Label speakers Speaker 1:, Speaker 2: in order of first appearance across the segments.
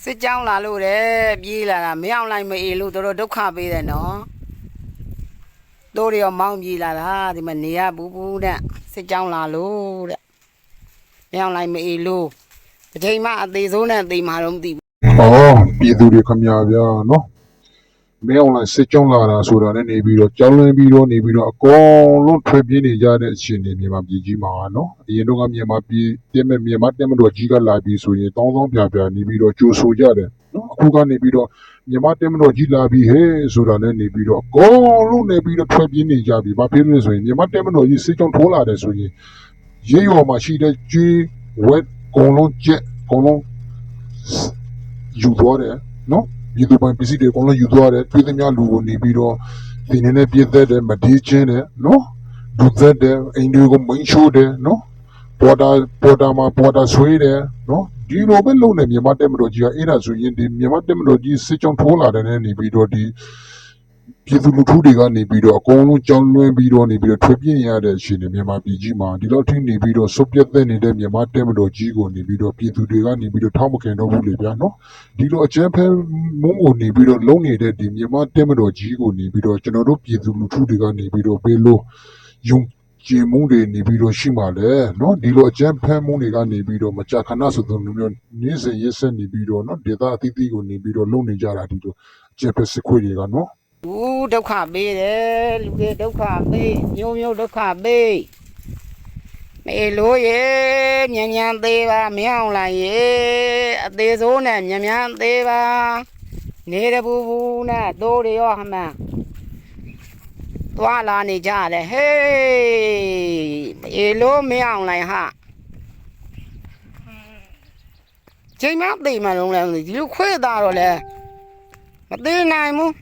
Speaker 1: စစ်ကြောင်းလာလို့တဲ့ပြေးလာတာမရောက်လိုက်မအေးလို့တို့ဒုက္ခပေးတယ်နော်တို့တွေရောမောင်းပြေးလာတာဒီမှာနေရဘူးတဲ့စစ်ကြောင်းလာလို့တဲ့မရောက်လိုက်မအေးလို့ဒီချိန်မှအသေးဆုံးနဲ့အသေးမှတော့မသိဘူးပ
Speaker 2: ြည်သူတွေခမရဗျာနော်မင်းအောင်လိုက်စစ်ကြောင်းလာတာဆိုတာနဲ့နေပြီးတော့ကြောင်းလင်းပြီးတော့နေပြီးတော့အကုန်လုံးထွက်ပြေးနေကြတဲ့အခြေအနေမြန်မာပြည်ကြီးမှာနော်အရင်တော့ကမြန်မာပြည်မြန်မာတက်မတော်ကြီးကလာပြီးဆိုရင်တောင်းပြနေပြီးတော့ကြိုးဆိုကြတယ်နော်အခုကနေပြီးတော့မြန်မာတက်မတော်ကြီးလာပြီးဟဲ့ဆိုတာနဲ့နေပြီးတော့အကုန်လုံးနေပြီးတော့ထွက်ပြေးနေကြပြီဘာဖြစ်လို့လဲဆိုရင်မြန်မာတက်မတော်ကြီးစစ်ကြောင်းထိုးလာတယ်ဆိုရင်ရေရော်မှာရှိတဲ့ကျွေးဝက်အကုန်လုံးကျက်အကုန်လုံးယူသွားတယ်နော်ဒီလိုပိုင်းပစ္စည်းတွေအကုန်လုံးယူသွားတယ်ပြည်သူများလူကိုနေပြီးတော့ဒီနေ့နဲ့ပြည့်တဲ့မဒီချင်းတယ်နော်ဒုသက်တယ်အိန္ဒိယကိုမင်းချိုးတယ်နော်ပေါ်တာဆွေးတယ်နော်ဒီလိုပဲလုံးနေမြန်မာတက်မတော်ကြီးကအဲ့ဒါဆိုရင်ဒီမြန်မာတက်မတော်ကြီးစစ်ကြောင်းထိုးလာတယ်နဲ့နေပြီးတော့ဒီပြည်သူလူထုတွေကနေပြီးတော့အကုန်လုံးကြောင်းလွှဲပြီးတော့နေပြီးတော့ထွက်ပြေးရတဲ့အခြေအနေမြန်မာပြည်ကြီးမှာဒီလောက်ထိနေပြီးတော့စုပ်ပြတ်တဲ့နေတဲ့မြန်မာတက်မတော်ကြီးကိုနေပြီးတော့ပြည်သူတွေကနေပြီးတော့ထောက်မခင်တော့ဘူးလေဗျာနော်ဒီလိုအကြမ်းဖက်မုန်းကိုနေပြီးတော့လုံနေတဲ့ဒီမြန်မာတက်မတော်ကြီးကိုနေပြီးတော့ကျွန်တော်တို့ပြည်သူလူထုတွေကနေပြီးတော့ဘေးလို့ယုံကြည်မှုတွေနေပြီးတော့ရှိမှလဲနော်ဒီလိုအကြမ်းဖက်မှုတွေကနေပြီးတော့မကြာခဏဆိုသူမျိုးနေ့စဉ်ရက်ဆက်နေပြီးတော့နော်ဒေသအသီးသီးကိုနေပြီးတော့လုံနေကြတာဒီလိုအကြမ်းဖက်စစ်ခွေတွေကနော်
Speaker 1: ဘူးဒုက္ခပေးတယ်လူတွေဒုက္ခပေးမျိုးဒုက္ခပေးမေလို့ရေမြန်သေးပါမရောက်လိုက်ရေအသေးစိုးနဲ့မြန်သေးပါနေရဘူးနဲ့တို့တွေရောဟမှန်သွားလာနေကြတယ်ဟေးမေလို့မရောက်လိုက်ဟာချိန်မသိမှလုံးလဲဒီလိုခွေးသားတော့လဲမသိနိုင်ဘူး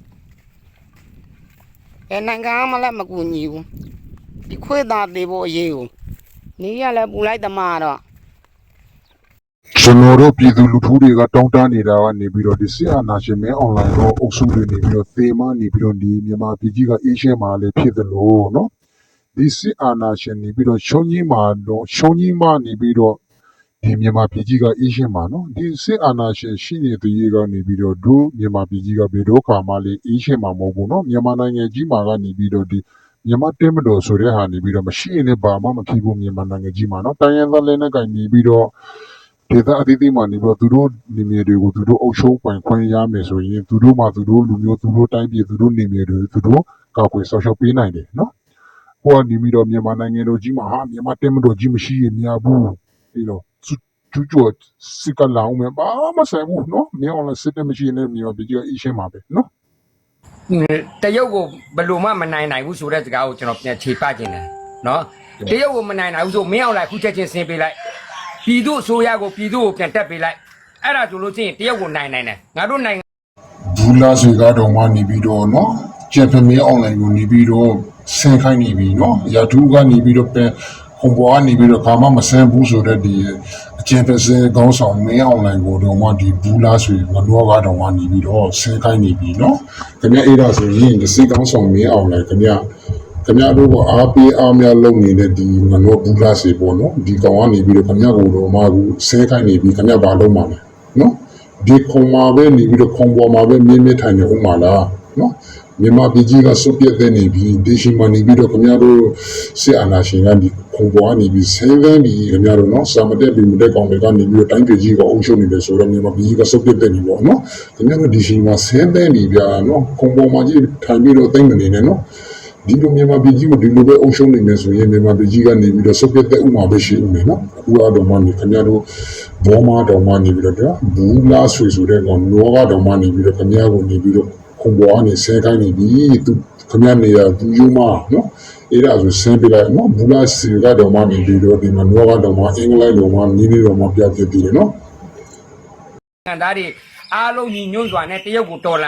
Speaker 1: နိုင်ငံမှလည်းမကူညီဘူးဒီခွေးသားသေးဖို့အရေးကိုနေရလဲပူလိုက်သမားတော့
Speaker 2: ကျွန်တော်တို့ပြည်သူလူထုတွေကတောင်းတနေတာကနေပြီးတော့ဒီစစ်အာဏာရှင်မဲအွန်လိုင်းတော့အုပ်စုတွေနေပြီးတော့သေမနေပြီးတော့ဒီမြန်မာပြည်ကြီးကအေးရှင်းမှာလည်းဖြစ်သလိုနော်ဒီစစ်အာဏာရှင်နေပြီးတော့ရှုံးကြီးမှာနေပြီးတော့ဒီမြန်မာပြည်ကြီးကအေးရှင်းမှာနော်ဒီစစ်အာဏာရှင်ရှိနေသူကြီးကနေပြီးတော့ဒုမြန်မာပြည်ကြီးကဘယ်တော့ခါမှလည်းအေးရှင်းမှာမဟုတ်ဘူးနော်မြန်မာနိုင်ငံကြီးမှာကနေပြီးတော့ဒီမြန်မာတဲမတော်ဆိုတဲ့ဟာနေပြီးတော့မရှိရင်လည်းဘာမှမဖြစ်ဘူးမြန်မာနိုင်ငံကြီးမှာနော်တိုင်းရင်းသားလည်းနဲ့ကင်နေပြီးတော့ဒေသအသီးသီးမှာနေပြီးတော့သူတို့နေမြေတွေကိုသူတို့အုပ်ချုပ်ပိုင်ခွင့်ရမယ်ဆိုရင်သူတို့မှသူတို့လူမျိုးသူတို့တိုင်းပြည်သူတို့နေမြေတွေသူတို့ကောက်ွယ်ဆောက်ရှောက်ပေးနိုင်တယ်နော်ဟိုကနေပြီးတော့မြန်မာနိုင်ငံတော်ကြီးမှာဟာမြန်မာတဲမတော်ကြီးမရှိရင်မရဘူးဒီလိုကျူးကျော်စစ်ကလောင်မယ်ဘာမှဆိုင်ဘူးနော်မြောင်းလည်းစစ်တဲ့မရှိရင်မြန်မာပြည်ကြီးအရှင်းမှာပဲနော်တ
Speaker 3: ရုတ်ကိုဘယ်လိုမှမနိုင်နိုင်ဘူးဆိုတဲ့စကားကိုကျွန်တော်ပြန်ခြေပခြင်းတယ်နော်တရုတ်ကိုမနိုင်နိုင်ဘူးဆိုမင်းအောင်လိုက်ခုချက်ချင်းဆင်းပေးလိုက်ပြည်သူအစိုးရကိုပြည်သူကိုပြန်တက်ပေးလိုက်အဲ့ဒါဆိုလို့ချင်းတရုတ်ကိုနိုင်တယ်ငါတို့နိုင်ငံ
Speaker 2: ဘူးလာစီကတော့မှနေပြီးတော့နော်ဂျပန်မြေအွန်လိုင်းကိုနေပြီးတော့ဆင်းခိုင်းနေပြီနော်ရာထူးကနေပြီးတော့ပြန်ခုံပေါ်ကနေပြီးတော့ဘာမှမဆန်းဘူးဆိုတဲ့ဒီအကျဉ်းဖက်စဲကောင်းဆောင်မင်းအွန်လိုင်းကိုတော့မှဒီဘူးလာဆိုငတော့ကတော့မှနေပြီးတော့ဆင်းခိုင်းနေပြီနော်ခင်ဗျအဲ့ဒါဆိုရင်ဒီစိတ်ကောင်းဆောင်မင်းအွန်လိုင်းခင်ဗျတို့ကအားပေးအားများလုပ်နေတဲ့ဒီငတော့ဘူးလာစီပေါ့နော်ဒီကောင်ကနေပြီးတော့ခင်ဗျကိုတော့မှအခုဆင်းခိုင်းနေပြီခင်ဗျဘာလုပ်မှာလဲနော်ဒီခုံမှာပဲနေပြီးတော့ခုံပေါ်မှာပဲမြင်းမြထိုင်နေဦးမှာလားနော်မြန်မာပြည်ကြီးကစုပ်ပြတ်တဲ့နေပြီးဒေရှိမနေပြီးတော့ခင်ဗျားတို့စစ်အာဏာရှင်ကဒီခုံပေါ်ကနေပြီးဆင်းသန်းပြီးခင်ဗျားတို့နော်စာမတက်ပြီးမတက်ကောင်တွေကနေပြီးတော့တိုင်းပြည်ကြီးကအုပ်ချုပ်နေတယ်ဆိုတော့မြန်မာပြည်ကြီးကစုပ်ပြတ်တဲ့နေပေါ့နော်ခင်ဗျားတို့ဒီရှိမှာဆင်းသန်းပြီးဗျာနော်ခုံပေါ်မှာကြီးထိုင်ပြီးတော့တိတ်မနေနဲ့နော်ဒီလိုမြန်မာပြည်ကြီးကိုဒီလိုပဲအုပ်ချုပ်နေမယ်ဆိုရင်မြန်မာပြည်ကြီးကနေပြီးတော့စုပ်ပြတ်တဲ့ဥမာပဲရှိဦးမယ်နော်အခုအတော်မှနေခင်ဗျားတို့ဘောမာတော်မှနေပြီးတော့ဘူးလားဆွေဆိုတဲ့ကောင်လောကတော်မှနေပြီးတော့ခင်ဗျားကိုနေပြီးတော့ခုံပေါ်ကနေဆဲခိုင်းနေပြီသူခမရနေရဘူးယူမနော်အဲ့ဒါဆိုဆင်းပြလိုက်နော်ဘူးလာစီကတော့မှနေပြီးတော့ဒီမှာနောကတော့မှအင်္ဂလိပ်လိုမှနီးလေးလိုမှပြပြပြီးတယ်နော်
Speaker 3: ခံသားတွေအားလုံးညီညွတ်စွာနဲ့တရုတ်ကိုတော်လ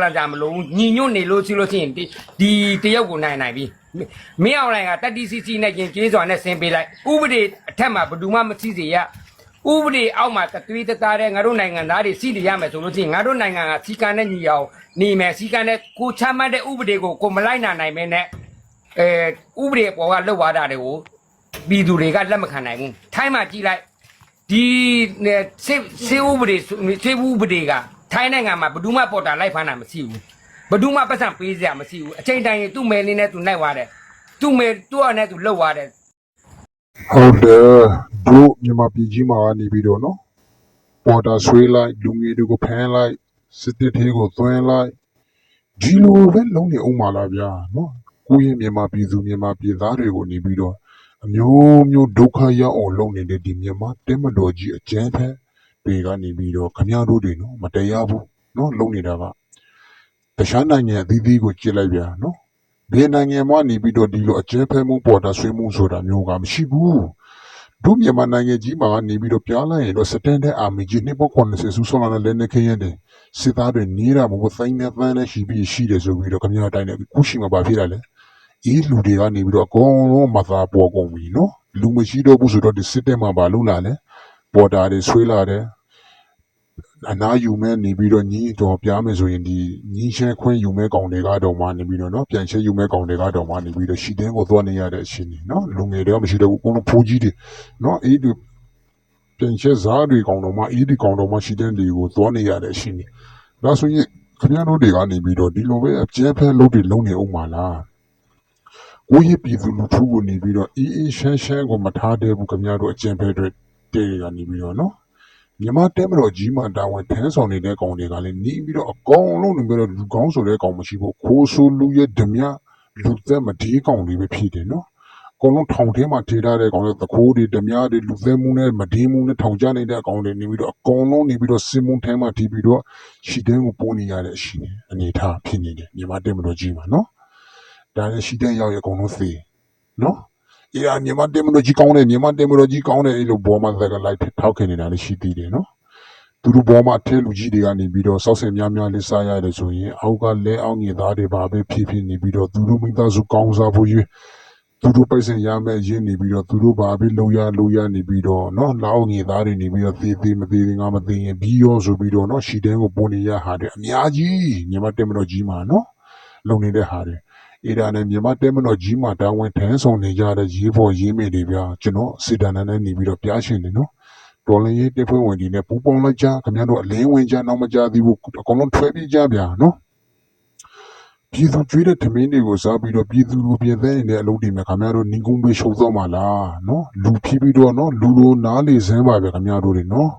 Speaker 3: န်ကြမလို့ညီညွတ်နေလို့ရှိလို့ချင်းဒီတရုတ်ကိုနိုင်ပြီမင်းအောင်လိုင်ကတက်တီစီစီနဲ့ရင်ကျေးစွာနဲ့ဆင်းပေးလိုက်ဥပဒေအထက်မှာဘယ်သူမှမသိစေရဥပဒေအောက်မှာတသွေးသားတဲ့ငါတို့နိုင်ငံသားတွေစီးတရမယ်ဆိုလို့ချင်းငါတို့နိုင်ငံကစီကံနဲ့ညီအောင်နေမယ်စီကံနဲ့ကိုချမှတ်တဲ့ဥပဒေကိုမလိုက်နိုင်မဲနဲ့ဥပဒေပေါ်ကလှုပ်သွားတာတွေကိုပြည်သူတွေကလက်မခံနိုင်ဘူးထိုင်းမှာကြည့်လိုက် ဒီစေဥပဒေစေဥပဒေကထိုင်းနိုင်ငံမှာဘယ်သူမှပေါ်တာလိုက်ဖမ်းတာမရှိဘူးဘယ်သူမှပတ်စံပေးစရာမရှိဘူးအချိန်တိုင်းသူ့မယ်လေးနဲ့သူနိုင်သွားတယ်သူ့မယ်သူ့အနဲ့သူလှုပ်သွားတယ်
Speaker 2: ဟုတ်တယ်တို့မြန်မာပြည်ကြီးမှာနေပြီးတော့နော်ပေါ်တာဆွေးလိုက်လူငယ်တွေကိုဖမ်းလိုက်စစ်တပ်သေးကိုသွင်းလိုက်ဒီလိုပဲလုံးနေအောင်ပါလားဗျာနော်ကိုယ့်ရဲ့မြန်မာပြည်သူမြန်မာပြည်သားတွေကိုနေပြီးတော့အမျိုးမျိုးဒုက္ခရောက်အောင်လုပ်နေတဲ့ဒီမြန်မာတက်မတော်ကြီးအကျန်းဖက်တွေကနေပြီးတော့ခမရတို့တွေနော်မတရားဘူးနော်လုပ်နေတာကတခြားနိုင်ငံအသီးသီးကိုကြည့်လိုက်ဗျာနော်ဘယ်နိုင်ငံမှနေပြီးတော့ဒီလိုအကျန်းဖက်မှုပေါ်တာဆွေးမှုဆိုတာမျိုးကမရှိဘူးတို့မြန်မာနိုင်ငံကြီးမှာနေပြီးတော့ပြားလိုက်ရင်တော့စတန်ဒတ်အာမီကြီးနှစ်ပေါက်90ဆူဆောလာတဲ့လက်နက်ခဲရတယ်စစ်သားတွေနေတာမဟုတ်သိန်းနဲ့ပန်းနဲ့ရှိပြီးရှိတယ်ဆိုပြီးတော့ခမရတိုင်းနဲ့ခုရှိမှာပါဖြစ်တယ်လေအေးလူတွေကနေပြီးတော့အကုန်လုံးမသာပေါ်ကုန်ပြီနော်လူမရှိတော့ဘူးဆိုတော့ဒီစစ်တပ်မှာပါလို့လာလဲပေါ်တာတွေဆွေးလာတယ်အနာယူမဲ့နေပြီးတော့ညီတော်ပြားမယ်ဆိုရင်ဒီညီရှဲခွင်းယူမဲ့ကောင်တွေကတော့မှနေပြီးတော့နော်ပြန်ချဲယူမဲ့ကောင်တွေကတော့မှနေပြီးတော့ရှီတင်းကိုသွားနေရတဲ့အချိန်နေနော်လူငယ်တွေကမရှိတော့ဘူးအကုန်လုံးဖိုးကြီးတွေနော်အေးဒီပြန်ချဲစားတွေကောင်တော်မှအေးဒီကောင်တော်မှရှီတင်းတွေကိုသွားနေရတဲ့အချိန်နေဒါဆိုရင်ခင်ဗျားတို့တွေကနေပြီးတော့ဒီလိုပဲအကျဲဖဲလုပ်တွေလုံးနေအောင်ပါလားကိုယ့်ရဲ့ပြည်သူလူထုကိုနေပြီးတော့အေးအေးရှမ်းရှမ်းကိုမထားတဲ့ဘူးခင်ဗျားတို့အကျဲဖဲတွေတဲတွေကနေပြီးတော့နော်မြန်မာတဲမတော်ကြီးမှတာဝန်ထမ်းဆောင်နေတဲ့ကောင်တွေကလည်းနေပြီးတော့အကောင်လုံးနေပြီးတော့လူကောင်းဆိုတဲ့ကောင်မရှိဘူးခိုးဆိုးလူရဲ့ဓမြလူသက်မဒီကောင်တွေပဲဖြစ်တယ်နော်အကောင်လုံးထောင်ထဲမှာထေထားတဲ့ကောင်တွေတခိုးတွေဓမြတွေလူသက်မှုနဲ့မဒီမှုနဲ့ထောင်ကျနေတဲ့အကောင်တွေနေပြီးတော့အကောင်လုံးနေပြီးတော့စင်မုံထဲမှာတီးပြီးတော့ရှီတင်းကိုပိုးနေရတဲ့အရှိနေအနေထားဖြစ်နေတယ်မြန်မာတဲမတော်ကြီးမှာနော်ဒါလည်းရှီတင်းရောက်ရအကောင်လုံးသေးနော်အေးမြန်မာတဲမတော်ကြီးကောင်းတယ်မြန်မာတဲမတော်ကြီးကောင်းတယ်အဲ့လိုဘောမှာသက်ကလိုက်ထောက်ခင်နေတာလည်းရှိသေးတယ်နော်သူတို့ဘောမှာအထက်လူကြီးတွေကနေပြီးတော့စောက်ဆင်များများလေးစားရတယ်ဆိုရင်အောက်ကလဲအောက်ငယ်သားတွေပါပဲဖြစ်ဖြစ်နေပြီးတော့သူတို့မိသားစုကောင်းစားဖို့ရွေးသူတို့ပိုက်ဆံရမယ်ရင်းနေပြီးတော့သူတို့ပါပဲလုံရနေပြီးတော့နော်လောက်ငယ်သားတွေနေပြီးတော့သေးမသေးငါမသေးရင်ပြီးရောဆိုပြီးတော့နော်ရှီတန်းကိုပုံနေရဟာတယ်အများကြီးမြန်မာတဲမတော်ကြီးမှာနော်လုံနေတဲ့ဟာတွေအဲ့ဒါနဲ့မြန်မာတဲမတော်ကြီးမှာတာဝန်ထမ်းဆောင်နေကြတဲ့ရေးဖို့ရေးမိတွေဗျာကျွန်တော်စစ်တမ်းနဲ့နေပြီးတော့ပြားရှင်နေနော်တော်လင်းရေးတက်ဖွဲ့ဝင်ဒီနဲ့ပူပေါင်းလိုက်ကြခင်ဗျားတို့အလင်းဝင်ကြနောက်မကြသေးဘူးအကုန်လုံးထွက်ပြေးကြဗျာနော်ပြည်သူကျွေးတဲ့ထမင်းတွေကိုစားပြီးတော့ပြည်သူလူပြည်သက်နေတဲ့အလုပ်တွေမှာခင်ဗျားတို့နေကုန်းတွေရှုံသွားမှာလားနော်လူဖြီးပြီးတော့နော်လူလိုနားလေစမ်းပါဗျာခင်ဗျားတို့တွေနော်